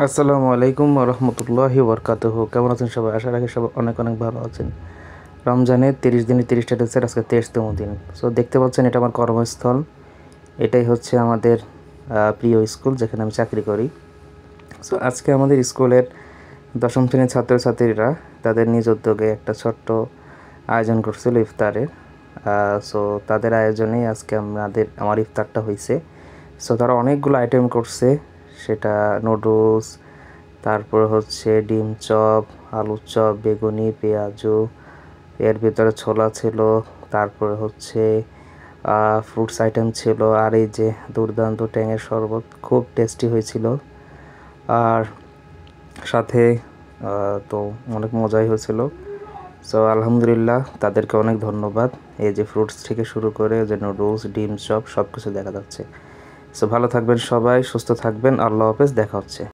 আসসালামু আলাইকুম রহমতুল্লাহি বরকাতুহু। কেমন আছেন সবাই? আশা রাখি সবাই অনেক অনেক ভালো আছেন। রমজানের 30 দিনে 30টা ডেসের আজকে 23তম দিন। সো দেখতে পাচ্ছেন এটা আমার কর্মস্থল। এটাই হচ্ছে আমাদের প্রিয় স্কুল যেখানে আমি চাকরি করি। সো আজকে আমাদের স্কুলের দশম শ্রেণীর ছাত্রছাত্রীরা তাদের নিজ উদ্যোগে একটা ছোট্ট আয়োজন করছিল ইফতারের। সো তাদের আয়োজনেই আজকে আমার ইফতারটা হয়েছে। সো তারা অনেকগুলো আইটেম করছে, সেটা নুডলস, তারপর হচ্ছে ডিম চপ, আলুর চপ, বেগুনি, পেঁয়াজু, এর ভিতরে ছোলা ছিল, তারপরে হচ্ছে ফ্রুটস আইটেম ছিল, আর এই যে দুর্দান্ত ট্যাঙের শরবত, খুব টেস্টি হয়েছিল। আর সাথে তো অনেক মজাই হয়েছিল। সো আলহামদুলিল্লাহ, তাদেরকে অনেক ধন্যবাদ। এই যে ফ্রুটস থেকে শুরু করে যে নুডলস, ডিম চপ সব কিছু দেখা যাচ্ছে। সো ভালো থাকবেন সবাই, সুস্থ থাকবেন। আল্লাহ হাফেজ, দেখা হচ্ছে।